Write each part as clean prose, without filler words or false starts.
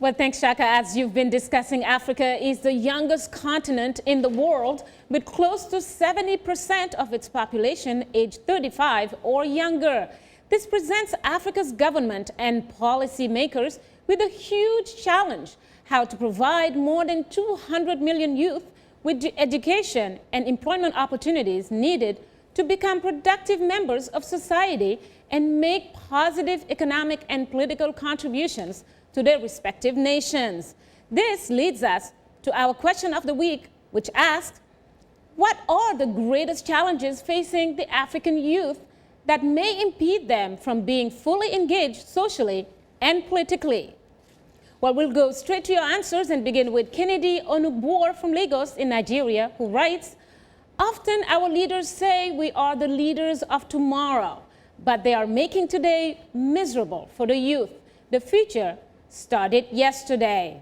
Well, thanks, Shaka. As you've been discussing, Africa is the youngest continent in the world, with close to 70% of its population aged 35 or younger. This presents Africa's government and policymakers with a huge challenge: how to provide more than 200 million youth with the education and employment opportunities needed to become productive members of society and make positive economic and political contributions to their respective nations. This leads us to our question of the week, which asks, what are the greatest challenges facing the African youth that may impede them from being fully engaged socially and politically? Well, we'll go straight to your answers and begin with Kennedy Onugbor from Lagos in Nigeria, who writes, often our leaders say we are the leaders of tomorrow, but they are making today miserable for the youth. The future started yesterday.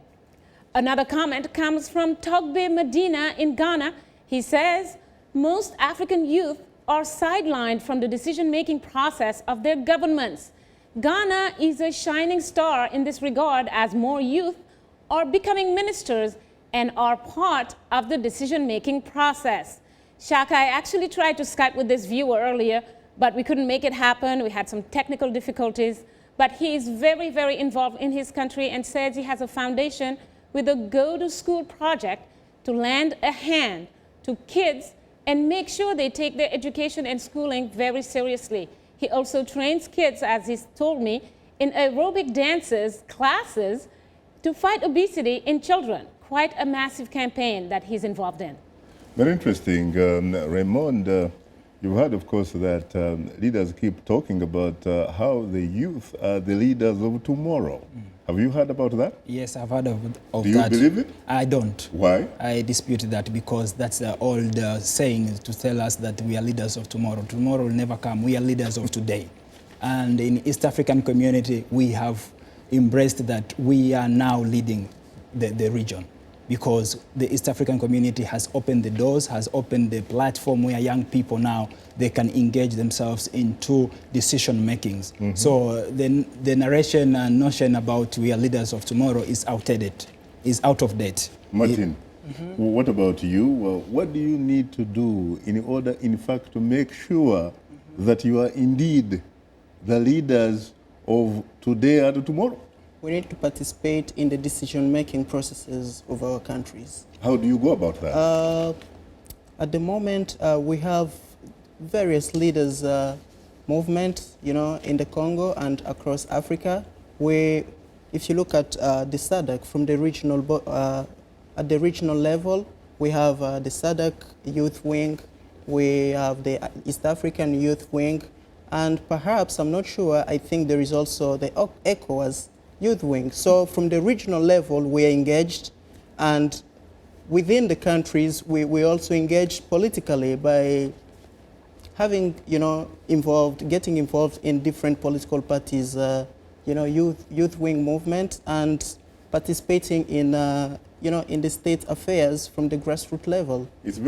Another comment comes from Togbe Medina in Ghana. He says, most African youth are sidelined from the decision-making process of their governments. Ghana is a shining star in this regard, as more youth are becoming ministers and are part of the decision-making process. Shaka, I actually tried to Skype with this viewer earlier, but we couldn't make it happen. We had some technical difficulties. But he is very, very involved in his country and says he has a foundation with a go-to-school project to lend a hand to kids and make sure they take their education and schooling very seriously. He also trains kids, as he's told me, in aerobic dances classes to fight obesity in children. Quite a massive campaign that he's involved in. Very interesting. Raymond, you've heard, of course, that leaders keep talking about how the youth are the leaders of tomorrow. Have you heard about that? Yes, I've heard of that. Do you believe it? I don't. Why? I dispute that because that's the old saying to tell us that we are leaders of tomorrow. Tomorrow will never come. We are leaders of today. And in East African community, we have embraced that we are now leading the region, because the East African community has opened the doors, has opened the platform where young people now, they can engage themselves into decision makings. So the narration and notion about we are leaders of tomorrow is outdated, is out of date. Martin, what about you? What do you need to do in order, in fact, to make sure that you are indeed the leaders of today and tomorrow? We need to participate in the decision-making processes of our countries. How do you go about that? At the moment, we have various leaders movement, in the Congo and across Africa. If you look at the SADC from the regional, at the regional level, we have the SADC Youth Wing, we have the East African Youth Wing, and perhaps, I'm not sure, I think there is also the ECOWAS Youth Wing. So from the regional level, we are engaged, and within the countries, we also engaged politically by having, getting involved in different political parties, youth wing movement, and participating in, in the state affairs from the grassroots level. It's very